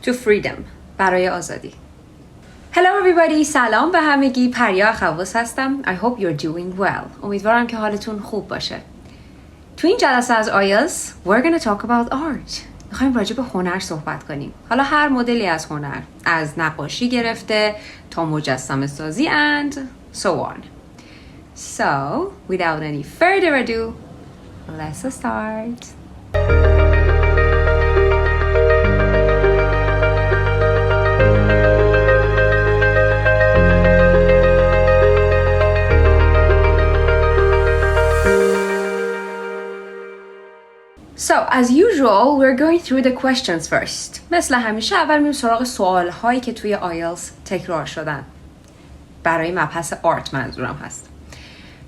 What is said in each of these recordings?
to freedom. برای آزادی. Hello everybody. سلام به همگی. پریا خواص هستم. I hope you're doing well. امیدوارم که حالتون خوب باشه. تو این جلسه از IELTS we're going to talk about art. میخوایم راجع به هنر صحبت کنیم. حالا هر مدلی از هنر، از نقاشی گرفته تا مجسمه سازی and so on. So, without any further ado, let's start. So, as usual, we're going through the questions first. مثل همیشه اول میریم سراغ سوال‌هایی که توی IELTS تکرار شدن. برای مبحث art منظورم هست.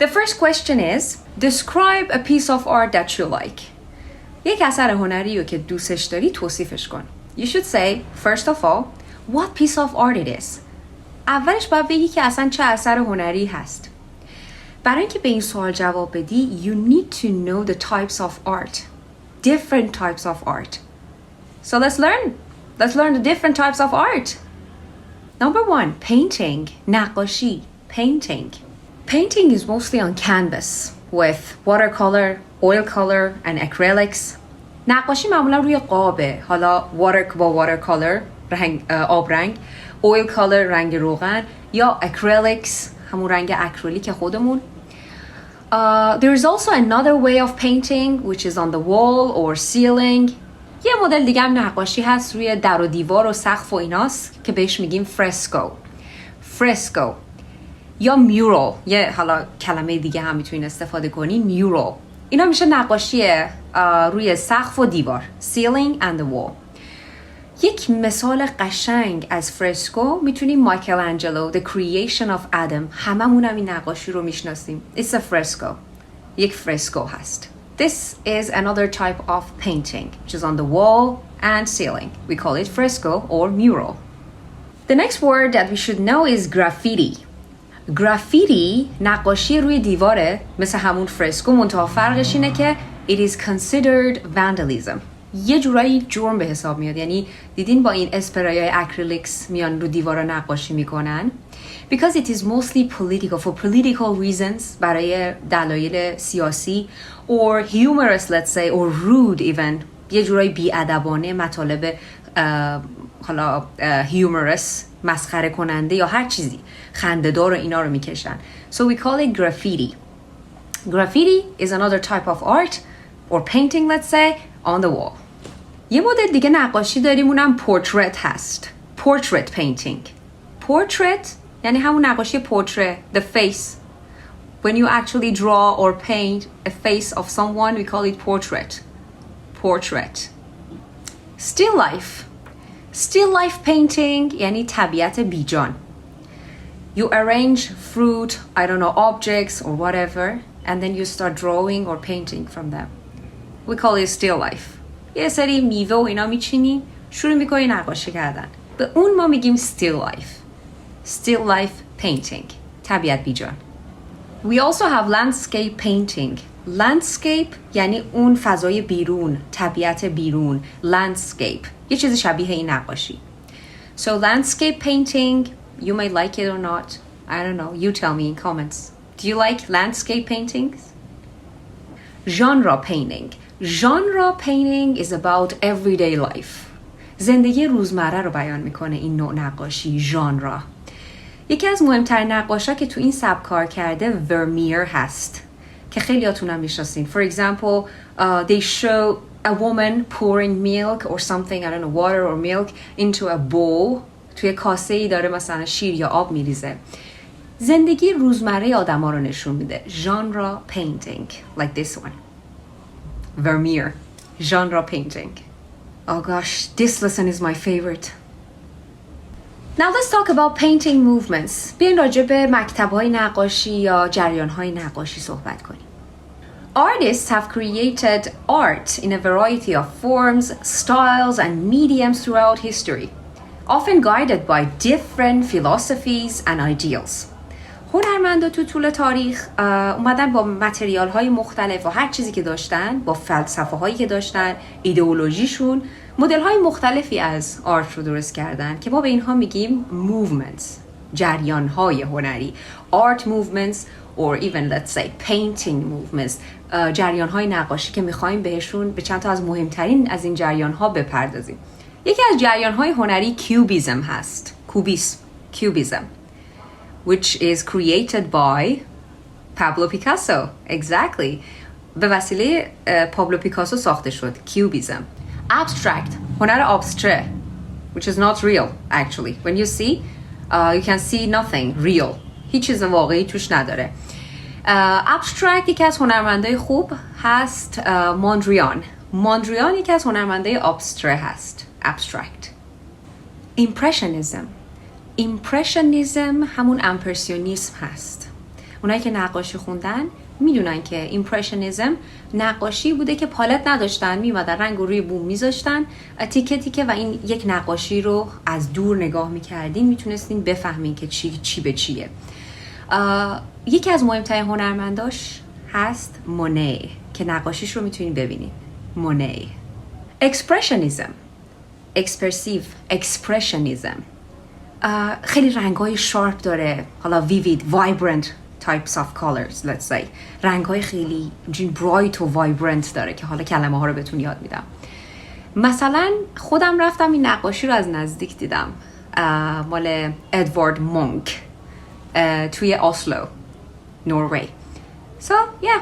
The first question is, describe a piece of art that you like. یک اثر هنری رو که دوستش داری توصیفش کن. You should say, first of all, what piece of art it is. اولش باید بگی که اصلا چه اثر هنری هست. برای اینکه به این سوال جواب بدی, you need to know the types of art. Different types of art. So let's learn. Let's learn the different types of art. Number 1, painting. نقاشی. Painting. Painting is mostly on canvas with watercolor, oil color and acrylics. نقاشی معمولا روی قابه. حالا watercolor آب رنگ، oil color رنگ روغن یا acrylics همون رنگ اکریلیک خودمون. There is also another way of painting which is on the wall or ceiling. یه مدل دیگه هم نقاشی هست روی در و دیوار و سقف و ایناست که بهش میگیم fresco یا mural. یه حالا کلمه دیگه هم میتونین استفاده کنین، mural. اینا میشه نقاشی روی سقف و دیوار، ceiling and the wall. یک مثال قشنگ از فرسکو میتونیم مایکلانجلو The Creation of Adam. هممون هم این نقاشی رو میشناسیم. It's a fresco. یک فرسکو هست. This is another type of painting which is on the wall and ceiling. We call it fresco or mural. The next word that we should know is graffiti. Graffiti نقاشی روی دیواره مثل همون فرسکو، منتها فرقش اینه که it is considered vandalism. یه جورایی جرم به حساب میاد. یعنی دیدین با این اسپرایای اکریلیکس میان رو دیوارا نقاشی میکنن because it is mostly political for political reasons برای دلایل سیاسی or humorous let's say or rude even یه جورایی بی‌ادبانه مطالب حالا humorous مسخره کننده یا هر چیزی خنده‌دار و اینا رو میکشن. So we call it graffiti. Graffiti is another type of art or painting let's say on the wall. یه مدل دیگه نقاشی داریم اونم portrait هست. Portrait painting. Portrait یعنی همون نقاشی portrait, the face. When you actually draw or paint a face of someone we call it portrait. Portrait. Still life. Still life painting یعنی طبیعت بیجان. You arrange fruit, I don't know, objects or whatever and then you start drawing or painting from them. We call it still life. یه سری میوه و اینا میچینی شروع میکنی نقاشی کردن. به اون ما میگیم still life. Still life painting. طبیعت بیجان. We also have landscape painting. Landscape یعنی اون فضای بیرون، طبیعت بیرون. Landscape. یه چیز شبیه این نقاشی. So landscape painting, you may like it or not. I don't know. You tell me in comments. Do you like landscape paintings? Genre painting. Genre painting is about everyday life. زندگی روزمره رو بیان میکنه این نوع نقاشی ژانر. یکی از مهمترین نقاشا که تو این سبک کار کرده ورمیر هست که خیلیاتون هم میشناسین. For example, they show a woman pouring milk or something, I don't know, water or milk into a bowl. توی کاسه ای داره مثلا شیر یا آب میریزه. زندگی روزمره آدما رو نشون میده. Genre painting, like this one. Vermeer, genre painting. Oh gosh, this lesson is my favorite. Now let's talk about painting movements. بیاین راجع به مکتب‌های نقاشی یا جریان‌های نقاشی صحبت کنیم. Artists have created art in a variety of forms, styles and mediums throughout history, often guided by different philosophies and ideals. هنرمندا تو طول تاریخ اومدن با متریال های مختلف و هر چیزی که داشتن، با فلسفه هایی که داشتن، ایدئولوژیشون مدل های مختلفی از آرت رو درست کردن که ما به اینها میگیم movements، جریان های هنری. art movements or even let's say painting movements، جریان های نقاشی که میخوایم بهشون به چند تا از مهمترین از این جریان ها بپردازیم. یکی از جریان های هنری کیوبیسم هست. کیوبیسم which is created by پابلو پیکاسو. Exactly. به وسیله پابلو پیکاسو ساخته شد کیوبیسم. Abstract، هنر abstract which is not real actually. When you see you can see nothing real. هیچ چیز واقعی توش نداره. Abstract یکی از هنرمندای خوب هست موندریان یکی از هنرمندای abstract هست. Abstract. Impressionism همون امپرسیونیسم هست. اونایی که نقاشی خوندن میدونن که ایمپرشنیسم نقاشی بوده که پالت نداشتن، میومدن رنگ روی بوم میذاشتن تیکه تیکه و این یک نقاشی رو از دور نگاه میکردین میتونستین بفهمین که چی به چیه. یکی از مهمترین هنرمنداش هست مونه که نقاشیش رو میتونین ببینین. مونه. Expressionism خیلی رنگ‌های شارپ داره، حالا vivid, vibrant types of colors let's say. رنگ‌های خیلی bright و vibrant داره که حالا کلمه ها رو بهتون یاد میدم. مثلا خودم رفتم این نقاشی رو از نزدیک دیدم، مال ادوارد مونک توی اسلو نروژ. So yeah,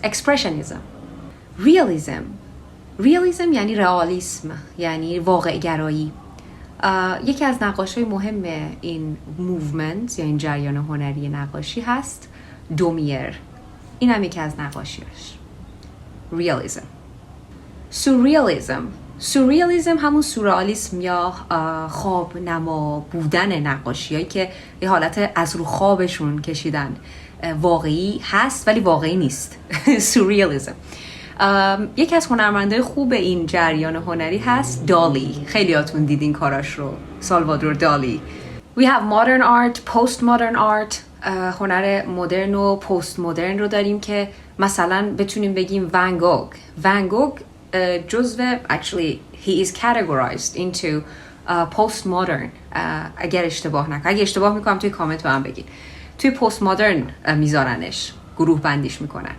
expressionism. Realism یعنی رئالیسم، یعنی واقع گرایی. یکی از نقاشی مهم این موومنت یا این جریان هنری نقاشی هست دومیر. این هم یکی از نقاشیش. سورئالیسم همون سورئالیسم یا خواب نما بودن نقاشی هایی که یه حالت از رو خوابشون کشیدن، واقعی هست ولی واقعی نیست. سورئالیسم. یکی از هنرمندای خوب این جریان هنری هست دالی. خیلیاتون دیدین کاراش رو، سالوادور دالی. We have modern art, postmodern art. هنر مدرن و پست مدرن رو داریم که مثلا بتونیم بگیم ون گوگ جزو actually he is categorized into postmodern. اگر اشتباه میکنم توی کامنت به من بگید. توی پست مدرن میذارنش، گروه بندیش میکنن.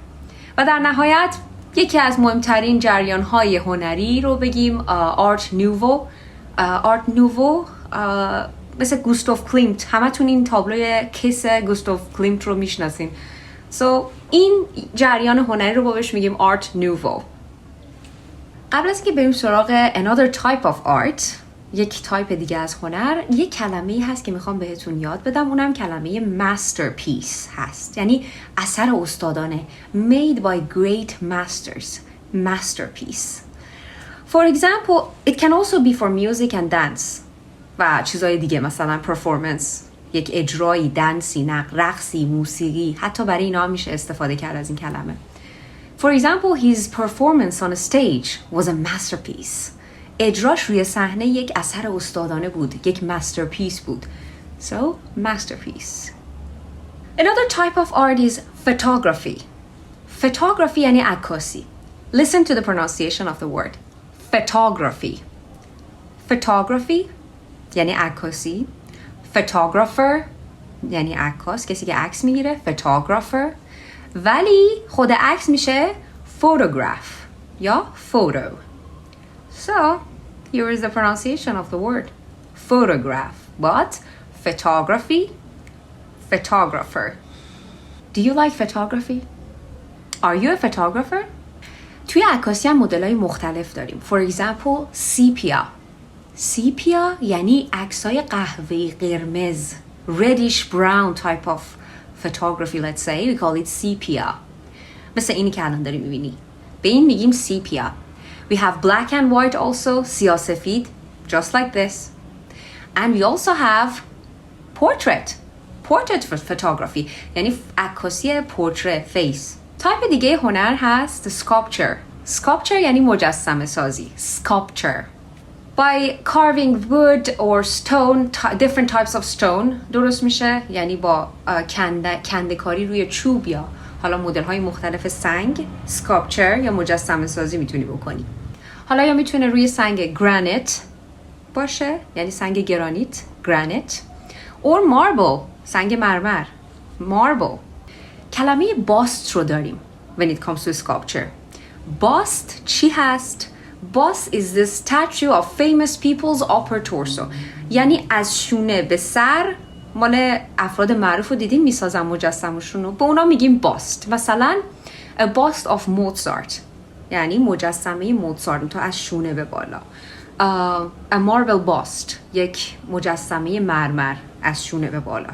و در نهایت یکی از مهمترین جریان‌های هنری رو بگیم آرت نوو. مثل گوستاف کلیمت، همتون این تابلوی کیس گوستاف کلیمت رو میشناسین. So این جریان هنری رو بهش میگیم آرت نوو. قبل از که بریم سراغ another type of art، یک تایپ دیگه از هنر، یک کلمه‌ای هست که میخوام بهتون یاد بدم، اونم کلمه masterpiece هست، یعنی اثر استادانه. Made by great masters. Masterpiece. For example, it can also be for music and dance و چیزای دیگه، مثلا performance، یک اجرایی، دنسی، رقصی، موسیقی. حتی برای اینا میشه استفاده کرد از این کلمه. For example, his performance on a stage was a masterpiece. اجراش روی صحنه یک اثر استادانه بود، یک masterpiece بود. So, masterpiece. Another type of art is photography. Photography یعنی عکاسی. Listen to the pronunciation of the word. Photography یعنی عکاسی. Photographer یعنی عکاس، کسی که عکس میگیره. Photographer. ولی خود عکس میشه photograph یا photo. So, here is the pronunciation of the word. Photograph. But photographer. Do you like photography? Are you a photographer? توی عکاسی هم مدل‌های مختلف داریم. For example, sepia یعنی عکسای قهوه‌ای قرمز. Reddish brown type of photography, let's say. We call it sepia. مثل اینی که الان داری می‌بینی. به این میگیم sepia. We have black and white also, سیاه‌سفید, just like this. And we also have portrait photography, یعنی عکاسی portrait face. تایپ دیگه هنر هست sculpture یعنی مجسمه سازی. Sculpture. By carving wood or stone, different types of stone درست میشه، یعنی با کنده‌کاری روی چوب یا حالا مدل های مختلف سنگ sculpture یا مجسمه سازی میتونی بکنی. حالا یا میتونه روی سنگ گرانیت باشه، یعنی سنگ گرانیت، گرانیت، or marble، سنگ مرمر، marble. کلمه bust رو داریم when it comes to sculpture. Bust چی هست؟ Bust is the statue of famous people's upper torso. یعنی از شونه به سر مال افراد معروف رو دیدین میسازن مجسمه‌شون رو، به اونا میگیم bust. مثلا a bust of Mozart، یعنی مجسمه موزارت تو از شونه به بالا. a marble bust، یک مجسمه مرمر از شونه به بالا.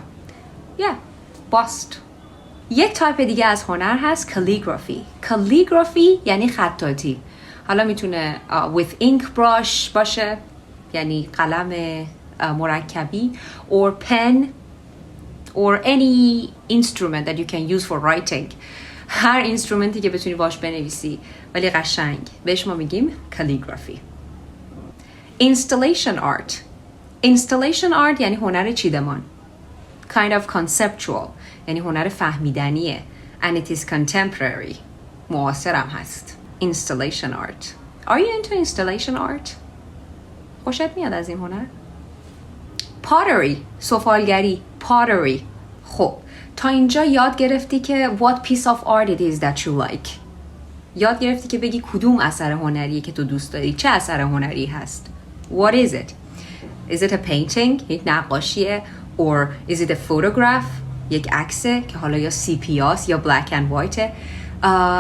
bust. یک تایپ دیگه از هنر هست calligraphy. calligraphy یعنی خطاطی. حالا میتونه with ink brush باشه، یعنی قلم مرکبی، or pen or any instrument that you can use for writing. هر اینسترومنتی که بتونی باش بنویسی ولی قشنگ، بهش ما میگیم calligraphy. installation art. installation art یعنی هنر چیدمان. kind of conceptual، یعنی هنر فهمیدنیه. and it is contemporary، معاصرم هست. installation art. Are you into installation art؟ خوشت میاد از این هنر؟ Pottery، سفالگری، pottery. خب تا اینجا یاد گرفتی که what piece of art it is that you like. یاد گرفتی که بگی کدوم اثر هنریه که تو دوست داری، چه اثر هنری هست. What is it? Is it a painting؟ یک نقاشیه. Or is it a photograph؟ یک عکسه که حالا یا سیپیاس یا black and white.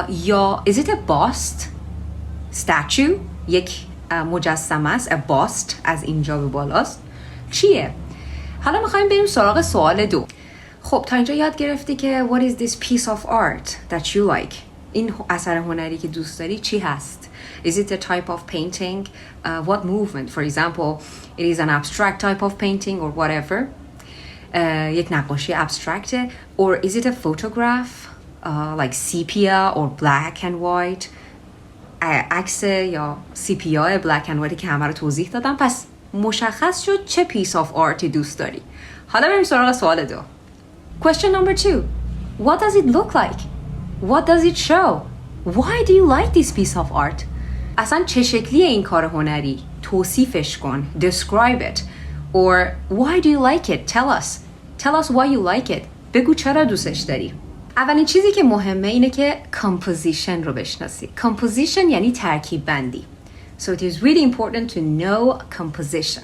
یا is it a bust؟ statue، یک مجسمه است. a bust از اینجا به بالاست. چیه؟ حالا میخوایم بریم سراغ سوال 2. خب تا اینجا یاد گرفتی که what is this piece of art that you like؟ این اثر هنری که دوست داری چی هست؟ Is it a type of painting? What movement? For example, it is an abstract type of painting or whatever. یک نقاشی abstract. Or is it a photograph? Like sepia or black and white. عکس یا سیپیا black and white که همه رو توضیح دادم. پس مشخص شد چه piece of art دوست داری. حالا بریم سراغ سوال 2. Question number 2. What does it look like? What does it show? Why do you like this piece of art? اصلا چه شکلیه این کار هنری؟ توصیفش کن. Describe it. Or why do you like it? Tell us. Tell us why you like it. بگو چرا دوستش داری. اولین چیزی که مهمه اینه که composition رو بشناسی. Composition یعنی ترکیب بندی. So it is really important to know composition.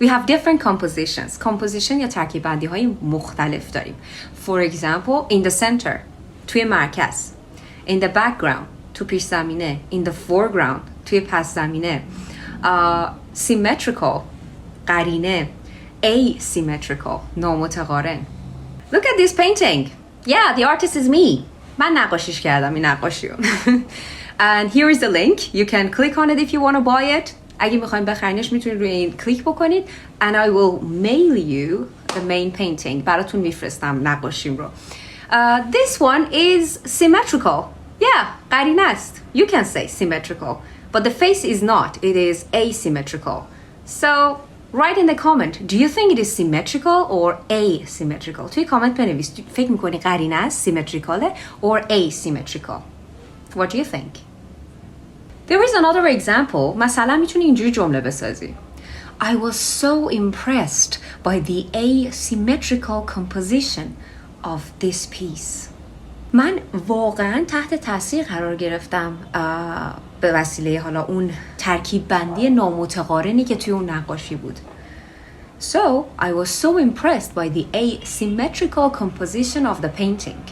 We have different compositions. Composition یا ترکیب بندی های مختلف داریم. For example, in the center، توی مرکز. In the background، تو پیش زمینه. In the foreground، توی پس زمینه. Symmetrical، قرینه. Asymmetrical، نامتقارن. Look at this painting. Yeah, the artist is me. من نقاشیش کردم این نقاشی رو. And here is the link. You can click on it if you want to buy it. اگه میخواین بخرینش میتونید روی این کلیک بکنید. And I will mail you the main painting. براتون میفرستم نقاشیم رو. This one is symmetrical. Yeah, قرینه است. You can say symmetrical. But the face is not. It is asymmetrical. So, write in the comment. Do you think it is symmetrical or asymmetrical? توی کامنت بنویس. فکر میکنی قرینه است symmetrical or asymmetrical? What do you think? There is another example. مثلا میتونی اینجوری جمله بسازی. I was so impressed by the asymmetrical composition of this piece. من واقعا تحت تاثیر قرار گرفتم به وسیله حالا اون ترکیب بندی نامتقارنی که توی اون نقاشی بود. So, I was so impressed by the asymmetrical composition of the painting.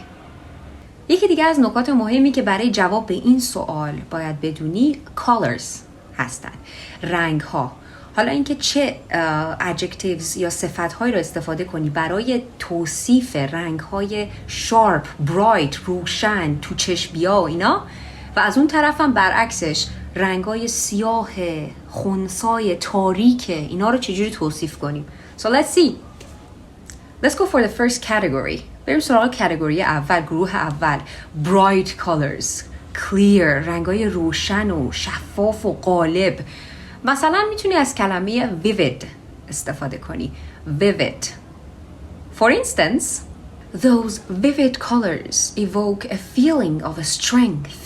یکی دیگه از نکات مهمی که برای جواب به این سوال باید بدونی colors هستن. رنگ ها. حالا اینکه چه adjectives یا صفت‌هایی رو استفاده کنی برای توصیف رنگ‌های sharp, bright, روشن، تو چشم بیا و اینا، و از اون طرف هم برعکسش رنگ‌های سیاه، خنثی، تاریک، اینا رو چجوری توصیف کنیم. So let's see. Let's go for the first category. بریم سراغ کاتگوری اول، گروه اول. bright colors, clear، رنگ‌های روشن و شفاف و غالب. مثلا میتونی از کلمه vivid استفاده کنی. vivid. For instance, those vivid colors evoke a feeling of strength.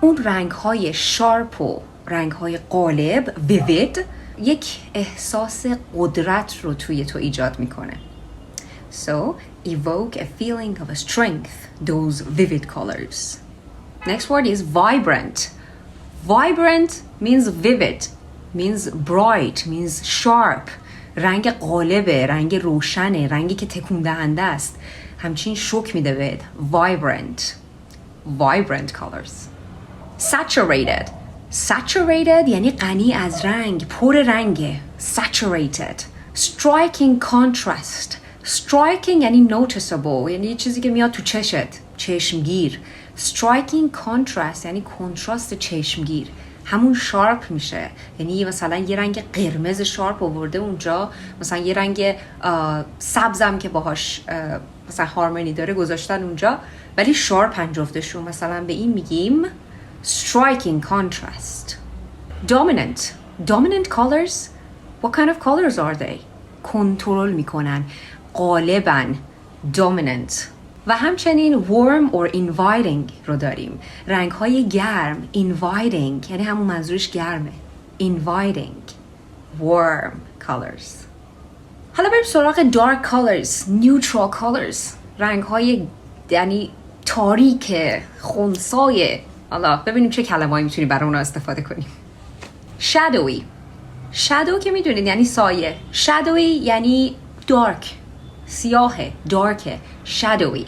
اون رنگ‌های شارپ و رنگ‌های غالب vivid یک احساس قدرت رو توی تو ایجاد میکنه. So evoke a feeling of strength, those vivid colors. Next word is vibrant. Vibrant means vivid, means bright, means sharp. رنگ غالبه، رنگ روشنه، رنگی که تکون دهنده است. همچین شوک میده بهت. Vibrant. Vibrant colors. Saturated. Saturated یعنی غنی از رنگ، پر رنگه. Saturated. Striking contrast. Striking یعنی noticeable، یعنی چیزی که میاد تو چشت، چشمگیر. Striking contrast یعنی کنتراست چشمگیر، همون شارپ میشه. یعنی مثلا یه رنگ قرمز شارپ آورده اونجا، مثلا یه رنگ سبزم که باهاش مثلا هارمونی داره گذاشتن اونجا، ولی شارپن جفتشون. مثلا به این میگیم striking contrast. Dominant. Dominant colors. What kind of colors are they? کنترل میکنن، غالبن. Dominant. و همچنین warm or inviting رو داریم. رنگ‌های گرم. Inviting یعنی همون منظورش گرمه. Inviting. Warm colors. حالا بریم سراغ dark colors. Neutral colors. رنگ‌های یعنی تاریک، خنثای. حالا ببینیم چه کلمه‌ای میتونیم برای اونا استفاده کنیم. Shadowy. Shadow که میدونید یعنی سایه. Shadowy یعنی dark. سیاهه، دارکه. Shadowy.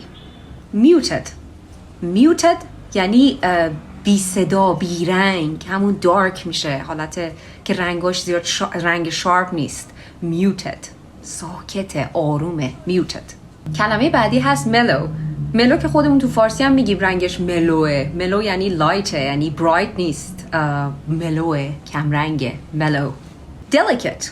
Muted. Muted یعنی بی صدا، بی رنگ، همون دارک میشه، حالت که رنگاش زیاد رنگ شارپ نیست. Muted. ساکته، آرومه. Muted. کلمه بعدی هست mellow. ملو که خودمون تو فارسی هم میگیم رنگش ملوه. ملو یعنی لایته، یعنی برایت نیست. ملوه، کم رنگه. ملو. Delicate.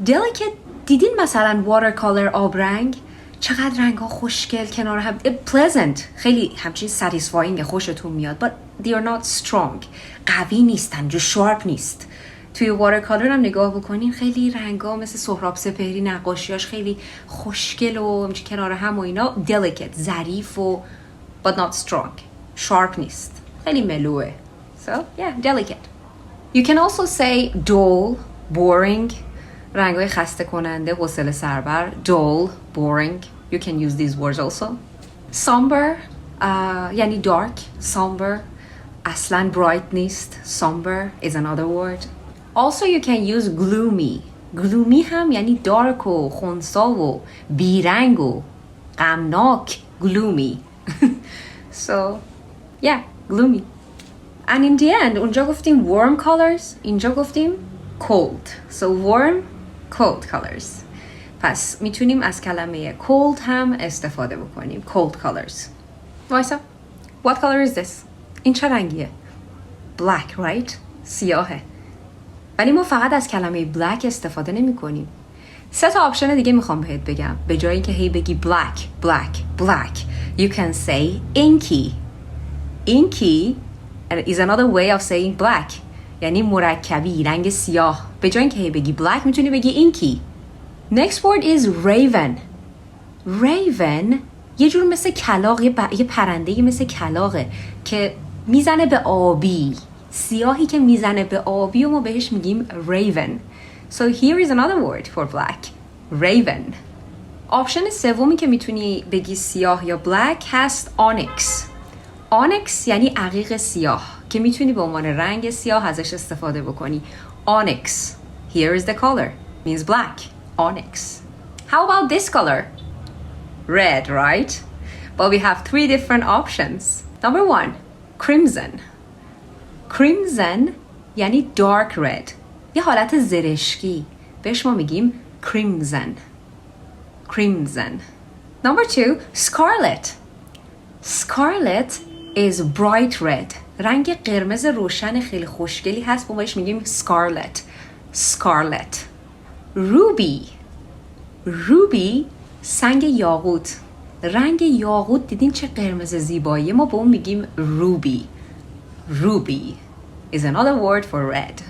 Delicate دیدین مثلا watercolor آبرنگ؟ چقدر رنگ ها خوشگل کنار هم. Pleasant خیلی همچین satisfying، خوشتون میاد. But they are not strong. قوی نیستن، جو شارپ نیست. توی watercolor هم نگاه بکنین خیلی رنگ ها مثل سهراب سپهری نقاشیاش خیلی خوشگل و همچین کنار هم و اینا. Delicate ظریف و but not strong. sharp نیست، خیلی ملوه. So yeah, delicate. You can also say dull, boring. رنگ‌های خسته کننده، حوصله سربر. Dull, boring. You can use these words also. Somber یعنی dark. Somber اصلاً bright نیست. Somber is another word. Also you can use gloomy. Gloomy هم یعنی dark و خنثی و بیرنگ و غمناک. Gloomy. So yeah, gloomy. And in the end اونجا گفتیم warm colors، اینجا گفتیم cold. So warm, cold colors. پس میتونیم از کلمه cold هم استفاده بکنیم. Cold colors. وایسا. What color is this? این چه رنگیه؟ Black, right? سیاهه. ولی ما فقط از کلمه black استفاده نمی کنیم. 3 تا آپشن دیگه میخوام بهت بگم. به جای اینکه هی بگی black, you can say inky. Inky is another way of saying black. یعنی مرکبی، رنگ سیاه. به جای اینکه هی بگی black میتونی بگی inky. Next word is raven. Raven یه جور مثل کلاغ، یه پرنده مثل کلاغه که میزنه به آبی. سیاهی که میزنه به آبی و ما بهش میگیم raven. So here is another word for black. Raven. آپشن سومی که میتونی بگی سیاه یا black هست onyx. Onyx یعنی عقیق سیاه که میتونی به عنوان رنگ سیاه ازش استفاده بکنی. Onyx. Here is the color. Means black. Onyx. How about this color? Red, right? But we have 3 different options. Number 1, crimson. Crimson یعنی dark red. یه حالت زرشکی. بهش ما میگیم crimson. Crimson. Number 2, scarlet. Scarlet is bright red. رنگ قرمز روشن خیلی خوشگلی هست. ما بهش میگیم scarlet. Scarlet. Ruby. Ruby سنگ یاقوت. رنگ یاقوت دیدین چه قرمز زیبایی. ما به اون میگیم ruby. Ruby is another word for red.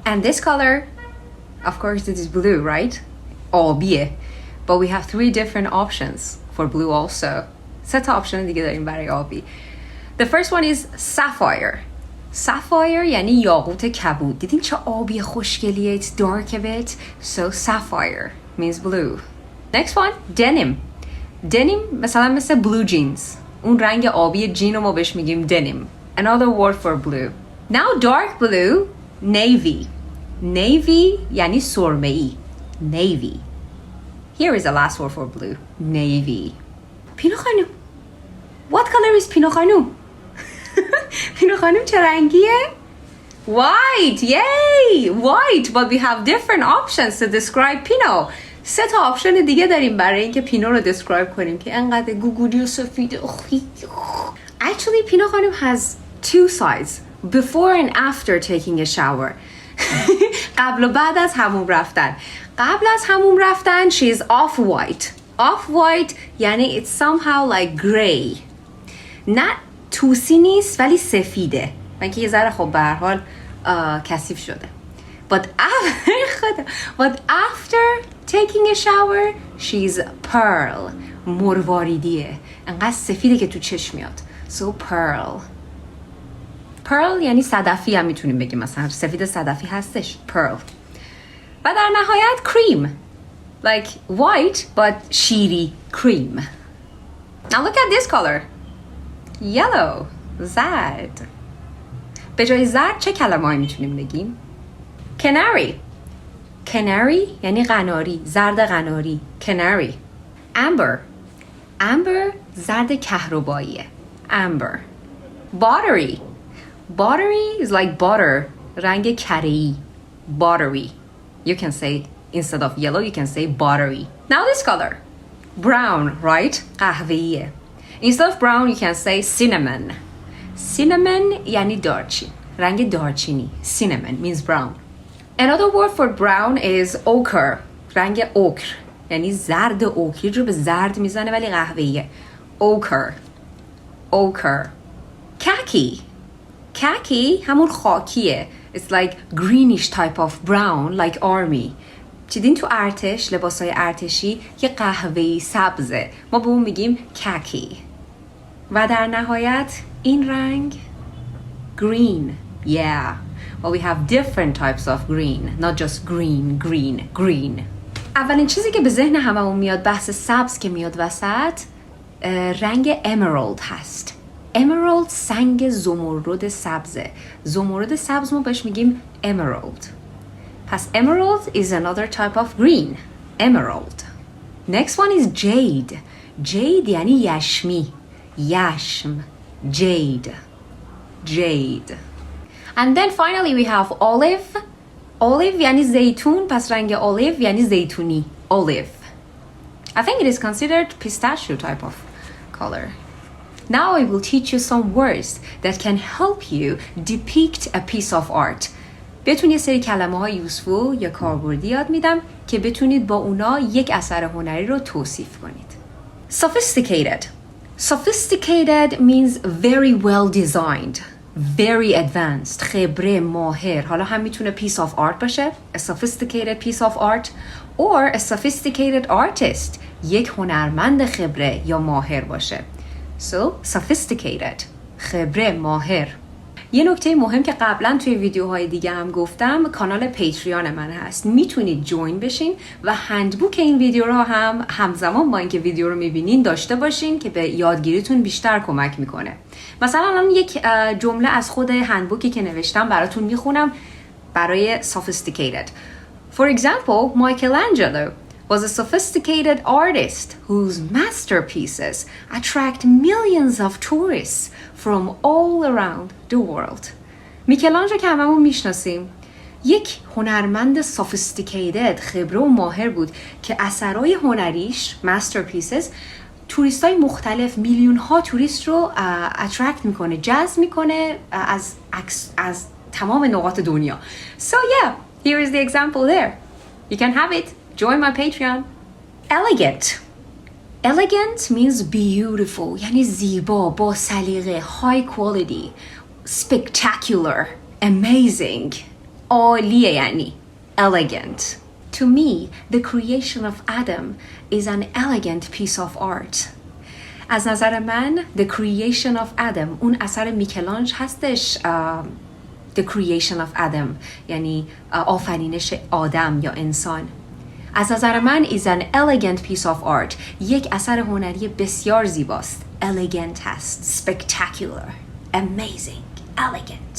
And this color, of course, it is blue, right? آبیه. But we have 3 different options for blue also. 3 تا option دیگه داریم برای آبی. The first one is sapphire. Sapphire یعنی یاقوت کبود. دیدین چه آبی خوشگلیه. It's dark a bit. So sapphire means blue. Next one, denim. Denim مثلا مثل blue jeans. اون رنگ آبی جین رو ما بهش میگیم denim. Another word for blue. Now dark blue, navy. Navy یعنی سرمه‌ای. Navy. Here is the last word for blue. Navy. پینو خانم. What color is پینو خانم? پینو خانم چه رنگیه؟ White. Yay! White. But we have different options to describe پینو. 3 تا آپشن دیگه داریم برای اینکه پینو رو describe کنیم که انقدر گوگولی و سفید. Actually, پینو خانم has 2 sides. Before and after taking a shower. قبل و بعد از حموم رفتن. قبل از حموم رفتن she is off white. Off white یعنی it's somehow like gray. نه توسی نیست ولی سفیده. من که یه ذره خب به هر حال کثیف شده. But after taking a shower she's pearl. مرواریدیه. انقدر سفیده که تو چشم میاد. So pearl. pearl یعنی صدفی هم میتونیم بگیم. مثلا سفید صدفی هستش. pearl. و در نهایت cream. Like white but شیری. cream. Now look at this color. Yellow. زرد. به جای زرد چه کلمه‌ای میتونیم بگیم؟ canary. canary یعنی قناری. زرد قناری. canary. amber. amber زرد کهرباییه. amber. buttery. buttery is like butter. رنگ کره‌ای. buttery. You can say instead of yellow you can say buttery. Now this color. brown, right? قهوه‌ایه. Instead of brown you can say cinnamon. cinnamon یعنی دارچین. رنگ دارچینی. cinnamon means brown. Another word for brown is ochre. رنگ اوکر یعنی زرد اوکر. یه جور به زرد میزنه ولی قهوه‌ایه. ochre. ochre. khaki. khaki همون خاکیه. It's like greenish type of brown like army. دیدین تو ارتش لباسای ارتشی یه قهوه‌ای سبزه. ما به اون میگیم khaki. و در نهایت این رنگ green. Yeah. Well, we have different types of green. Not just green. اولین چیزی که به ذهن هممون میاد بحث سبز که میاد وسط رنگ emerald هست. emerald سنگ زمرد سبزه. زمرد سبز ما بهش میگیم emerald. پس emerald is another type of green. emerald. Next one is jade. jade یعنی یشمی. یشم. jade. And then finally we have olive. olive یعنی زیتون. پس رنگ olive یعنی زیتونی. olive. I think it is considered pistachio type of color. Now I will teach you some words that can help you depict a piece of art. بهتون یه سری کلمه های یوزفول یا کاربردی یاد میدم که بتونید با اونا یک اثر هنری رو توصیف کنید. Sophisticated. Sophisticated means very well designed. Very advanced. خبره، ماهر. حالا هم میتونه piece of art باشه. A sophisticated piece of art. Or a sophisticated artist. یک هنرمند خبره یا ماهر باشه. So, sophisticated. خبره، ماهر. یه نکته مهم که قبلا توی ویدیوهای دیگه هم گفتم کانال پیتریان من هست. میتونید جوین بشین و هندبوک این ویدیو رو هم همزمان با اینکه ویدیو رو میبینین داشته باشین که به یادگیریتون بیشتر کمک میکنه. مثلا الان یک جمله از خود هندبوکی که نوشتم براتون میخونم برای sophisticated. For example, Michelangelo was a sophisticated artist whose masterpieces attract millions of tourists from all around the world. میکلانژلو که هممون میشناسیم یک هنرمند sophisticated خبره و ماهر بود که اثرهای هنریش masterpieces توریستای مختلف میلیون ها توریست رو attract میکنه، جذب میکنه از تمام نقاط دنیا. So yeah, here is the example there. You can have it. Join my Patreon. Elegant. Elegant means beautiful. یعنی زیبا، با سلیقه. High quality. Spectacular. Amazing. عالیه یعنی. Elegant. To me, the creation of Adam is an elegant piece of art. از نظر من The Creation of Adam، اون اثر میکلانج هستش. The Creation of Adam یعنی آفرینش آدم یا انسان. از نظر من is an elegant piece of art، یک اثر هنری بسیار زیباست. Elegant هست، spectacular، amazing، elegant.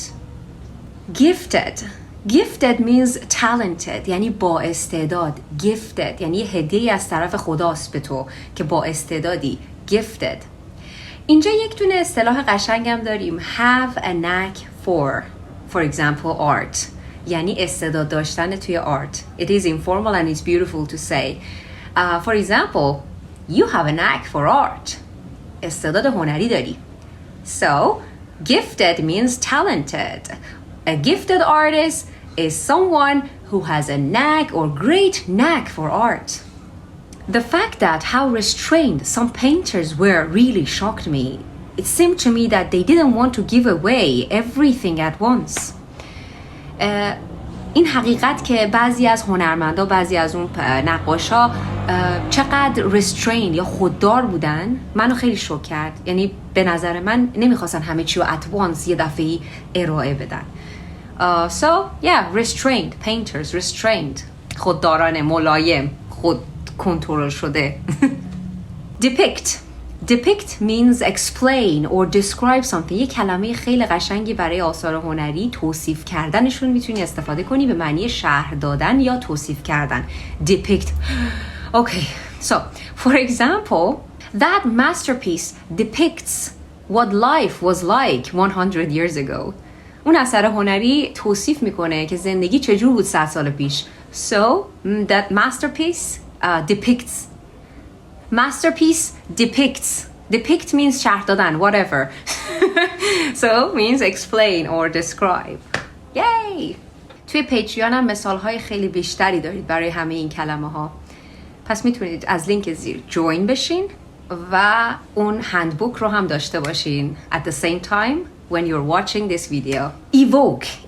Gifted means talented، یعنی با استعداد. Gifted یعنی هدیه از طرف خداست به تو که با استعدادی. Gifted. اینجا یک دونه اصطلاح قشنگم داریم. Have a knack for example art، یعنی استعداد داشتن توی art. It is informal and it's beautiful to say. For example, you have a knack for art. استعداد هنری داری. So, gifted means talented. A gifted artist is someone who has a knack or great knack for art. The fact that how restrained some painters were really shocked me. It seemed to me that they didn't want to give away everything at once. این حقیقت که بعضی از هنرمندا، بعضی از اون نقاشا چقدر restrained یا خوددار بودن، منو خیلی شوک کرد. یعنی به نظر من نمیخواستن همه چی رو at once یه دفعه ارائه بدن. So yeah, restrained painters, restrained، خوددارانه، ملایم، خود کنترل شده. Depict means explain or describe something. یه کلمه خیلی قشنگی برای آثار هنری توصیف کردنشون میتونی استفاده کنی به معنی شرح دادن یا توصیف کردن. Depict. Okay, so for example, that masterpiece depicts what life was like 100 years ago. اون اثر هنری توصیف میکنه که زندگی چجور بود 100 سال پیش. So that masterpiece depicts. Masterpiece depicts. Depict means شرح دادن, whatever. So means explain or describe. Yay! توی پیتریان هم مثالهای خیلی بیشتری دارید برای همه این کلمه ها. پس میتونید از لینک زیر جوین بشین و اون هندبوک رو هم داشته باشین at the same time when you're watching this video.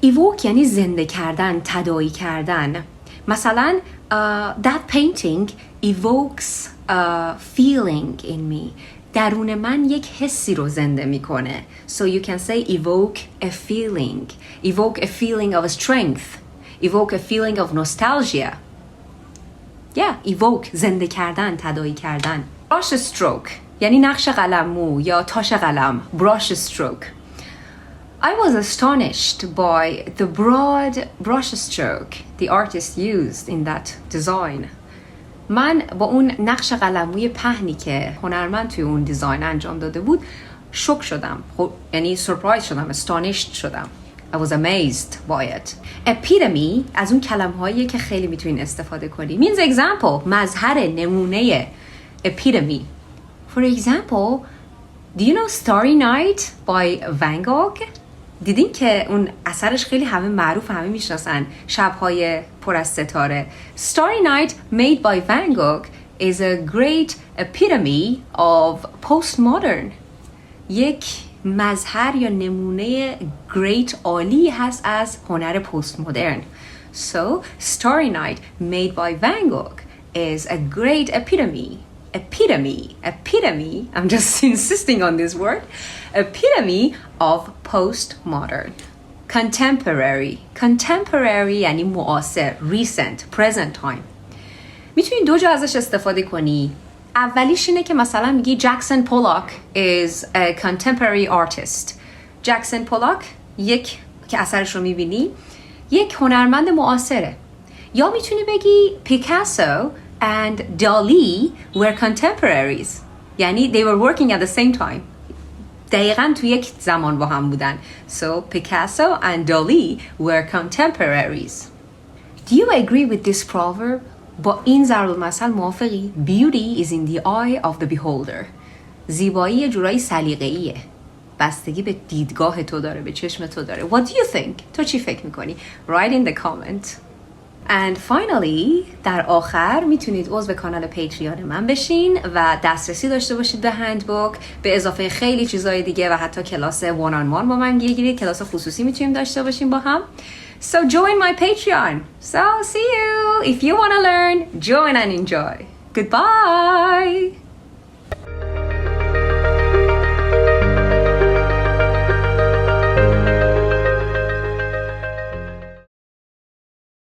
Evoke یعنی زنده کردن، تداعی کردن. مثلا that painting evokes a feeling in me. درون من یک حسی رو زنده میکنه. So you can say evoke a feeling. Evoke a feeling of strength. Evoke a feeling of nostalgia. Yeah, evoke زنده کردن، تداعی کردن. Brush stroke یعنی نقش قلمو یا تاش قلم. Brush stroke. I was astonished by the broad brush stroke the artist used in that design. من با اون نقش قلموی پهنی که هنرمند توی اون دیزاین انجام داده بود شوک شدم. یعنی surprised شدم، astonished شدم. I was amazed by it. Epitome از اون کلمه‌هایی که خیلی میتونین استفاده کنی. Means example، مظهر، نمونه. Epitome. For example, do you know Starry Night by Van Gogh? دیدین که اون اثرش خیلی همه معروف، همه میشناسن، شب‌های پر از ستاره. Starry Night made by Van Gogh is a great epitome of postmodern. یک مظهر یا نمونه great عالی هست از هنر پست مدرن. So Starry Night made by Van Gogh is a great epitome. Epitome, I'm just insisting on this word. Epitome of postmodern. Contemporary یعنی معاصر, recent, present time. میتونی دو جا ازش استفاده کنی. اولیش اینه که مثلا میگی جکسون پولاک is a contemporary artist. جکسون پولاک یک که اثرش رو میبینی یک هنرمند معاصره. یا میتونی بگی پیکاسو and Dali were contemporaries. یعنی they were working at the same time. دقیقاً تو یک زمان با هم بودن. So Picasso and Dali were contemporaries. Do you agree with this proverb? با این ضرب المثل موافقی؟ Beauty is in the eye of the beholder. زیبایی یه جورایی سلیقه‌ایه. بستگی به دیدگاه تو داره، به چشم تو داره. What do you think? تو چی فکر میکنی؟ Write in the comment. And finally, در آخر میتونید عضو کانال پیتریان من بشین و دسترسی داشته باشید به هندبوک، به اضافه خیلی چیزای دیگه و حتی کلاس one on one با من گیرید، کلاس خصوصی میتونیم داشته باشیم با هم. So join my Patreon. So see you. If you want to learn, join and enjoy. Goodbye.